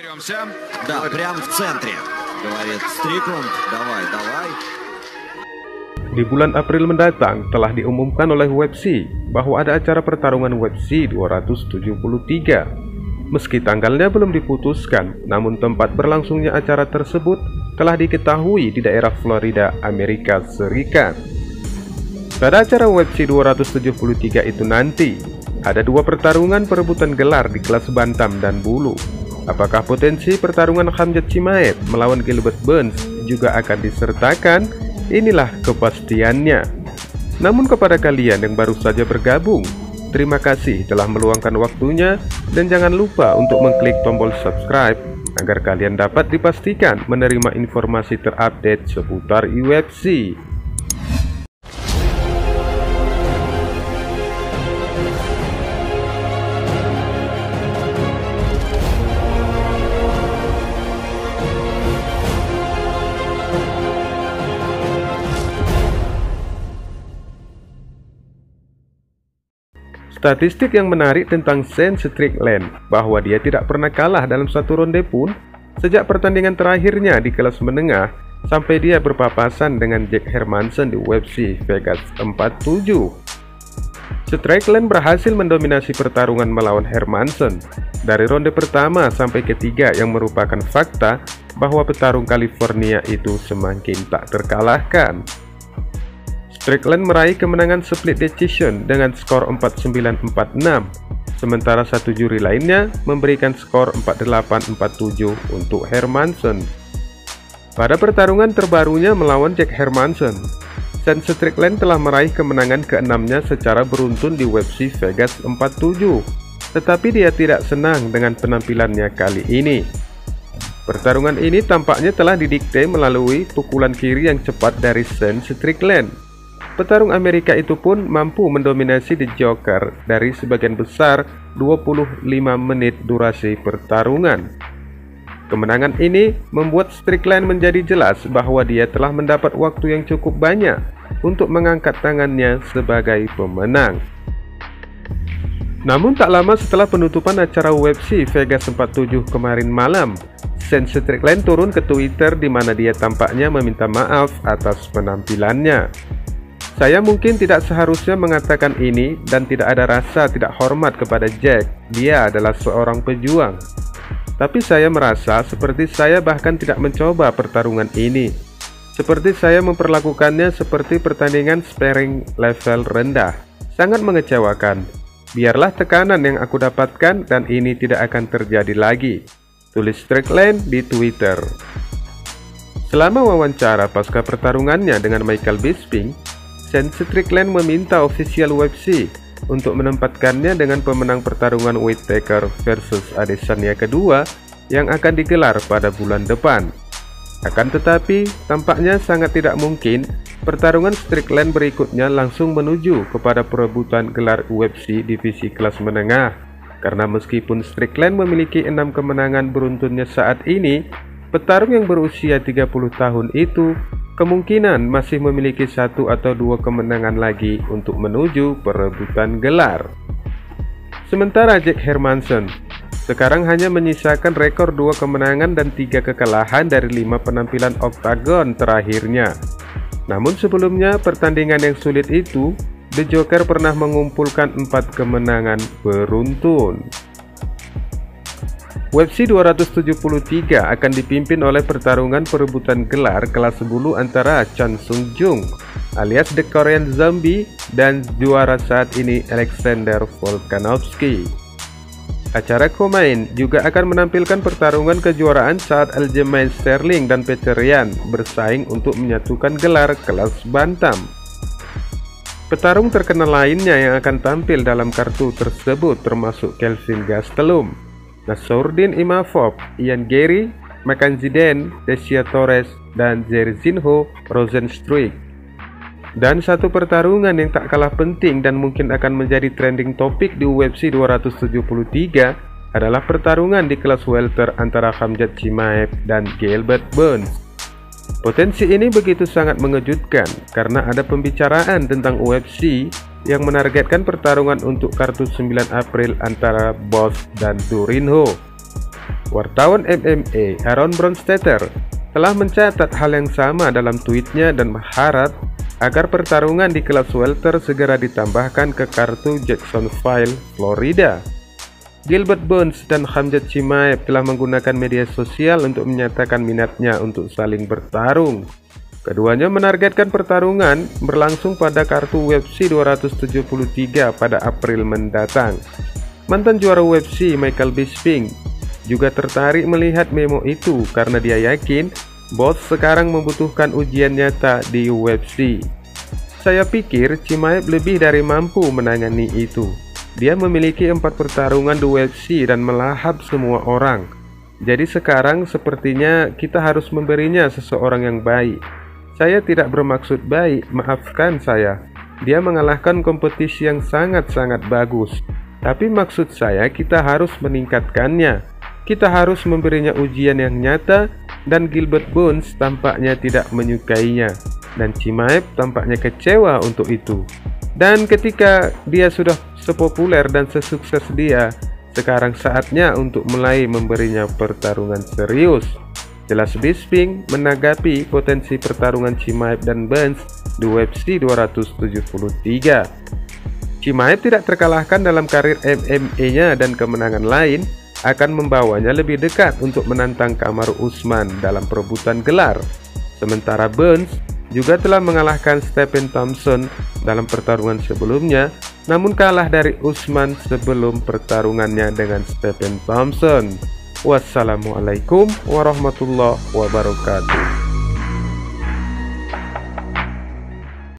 Да, прямо в центре, говорит Стрикленд. Давай, давай. Di bulan April mendatang telah diumumkan oleh UFC bahwa ada acara pertarungan UFC 273. Meski tanggalnya belum diputuskan, namun tempat berlangsungnya acara tersebut telah diketahui di daerah Florida, Amerika Serikat. Pada acara UFC 273 itu nanti, ada dua pertarungan perebutan gelar di kelas bantam dan bulu. Apakah potensi pertarungan Khamzat Chimaev melawan Gilbert Burns juga akan disertakan? Inilah kepastiannya. Namun kepada kalian yang baru saja bergabung, terima kasih telah meluangkan waktunya dan jangan lupa untuk mengklik tombol subscribe agar kalian dapat dipastikan menerima informasi terupdate seputar UFC. Statistik yang menarik tentang Sean Strickland bahwa dia tidak pernah kalah dalam satu ronde pun sejak pertandingan terakhirnya di kelas menengah sampai dia berpapasan dengan Jack Hermansson di UFC Vegas 47. Strickland berhasil mendominasi pertarungan melawan Hermansson dari ronde pertama sampai ketiga, yang merupakan fakta bahwa petarung California itu semakin tak terkalahkan. Strickland meraih kemenangan split decision dengan skor 49-46, sementara satu juri lainnya memberikan skor 48-47 untuk Hermansson. Pada pertarungan terbarunya melawan Jack Hermansson, Sean Strickland telah meraih kemenangan ke-6-nya secara beruntun di UFC Vegas 47, tetapi dia tidak senang dengan penampilannya kali ini. Pertarungan ini tampaknya telah didikte melalui pukulan kiri yang cepat dari Sean Strickland. Petarung Amerika itu pun mampu mendominasi The Joker dari sebagian besar 25 menit durasi pertarungan. Kemenangan ini membuat Strickland menjadi jelas bahwa dia telah mendapat waktu yang cukup banyak untuk mengangkat tangannya sebagai pemenang. Namun tak lama setelah penutupan acara UFC Vegas 47 kemarin malam, Sean Strickland turun ke Twitter di mana dia tampaknya meminta maaf atas penampilannya. Saya mungkin tidak seharusnya mengatakan ini dan tidak ada rasa tidak hormat kepada Jack. Dia adalah seorang pejuang. Tapi saya merasa seperti saya bahkan tidak mencoba pertarungan ini. Seperti saya memperlakukannya seperti pertandingan sparring level rendah. Sangat mengecewakan. Biarlah tekanan yang aku dapatkan dan ini tidak akan terjadi lagi, tulis Strickland di Twitter. Selama wawancara pasca pertarungannya dengan Michael Bisping, Sean Strickland meminta ofisial UFC untuk menempatkannya dengan pemenang pertarungan Whittaker versus Adesanya kedua yang akan digelar pada bulan depan. Akan tetapi, tampaknya sangat tidak mungkin pertarungan Strickland berikutnya langsung menuju kepada perebutan gelar UFC divisi kelas menengah, karena meskipun Strickland memiliki 6 kemenangan beruntunnya saat ini, petarung yang berusia 30 tahun itu kemungkinan masih memiliki 1 atau 2 kemenangan lagi untuk menuju perebutan gelar. Sementara Jack Hermansson sekarang hanya menyisakan rekor 2 kemenangan dan 3 kekalahan dari 5 penampilan oktagon terakhirnya. Namun sebelumnya pertandingan yang sulit itu, The Joker pernah mengumpulkan 4 kemenangan beruntun. UFC 273 akan dipimpin oleh pertarungan perebutan gelar kelas bulu antara Chan Sung Jung alias The Korean Zombie dan juara saat ini Alexander Volkanovski. Acara co-main juga akan menampilkan pertarungan kejuaraan saat Aljamain Sterling dan Petr Yan bersaing untuk menyatukan gelar kelas bantam. Petarung terkenal lainnya yang akan tampil dalam kartu tersebut termasuk Kelvin Gastelum, Nassourdine Imavov, Ian Garry, Mackenzie Dern, Tecia Torres, dan Jairzinho Rozenstruik. Dan satu pertarungan yang tak kalah penting dan mungkin akan menjadi trending topik di UFC 273 adalah pertarungan di kelas welter antara Khamzat Chimaev dan Gilbert Burns. Potensi ini begitu sangat mengejutkan karena ada pembicaraan tentang UFC yang menargetkan pertarungan untuk kartu 9 April antara Boss dan Durinho. Wartawan MMA Aaron Bronsteter telah mencatat hal yang sama dalam tweetnya dan berharap agar pertarungan di kelas welter segera ditambahkan ke kartu Jacksonville, Florida. Gilbert Burns dan Khamzat Chimaev telah menggunakan media sosial untuk menyatakan minatnya untuk saling bertarung. Keduanya menargetkan pertarungan berlangsung pada kartu UFC 273 pada April mendatang. Mantan juara UFC Michael Bisping juga tertarik melihat memo itu karena dia yakin Both sekarang membutuhkan ujian nyata di UFC. Saya pikir Chimaev lebih dari mampu menangani itu. Dia memiliki 4 pertarungan di UFC dan melahap semua orang. Jadi sekarang sepertinya kita harus memberinya seseorang yang baik. Saya tidak bermaksud baik, maafkan saya. Dia mengalahkan kompetisi yang sangat-sangat bagus. Tapi maksud saya kita harus meningkatkannya. Kita harus memberinya ujian yang nyata, dan Gilbert Burns tampaknya tidak menyukainya, dan Chimaev tampaknya kecewa untuk itu. Dan ketika dia sudah sepopuler dan sesukses dia, sekarang saatnya untuk mulai memberinya pertarungan serius. Jelas Bisping menanggapi potensi pertarungan Chimaev dan Burns di UFC 273. Chimaev tidak terkalahkan dalam karir MMA-nya dan kemenangan lain akan membawanya lebih dekat untuk menantang Kamaru Usman dalam perebutan gelar. Sementara Burns juga telah mengalahkan Stephen Thompson dalam pertarungan sebelumnya, namun kalah dari Usman sebelum pertarungannya dengan Stephen Thompson. Wassalamualaikum warahmatullahi wabarakatuh.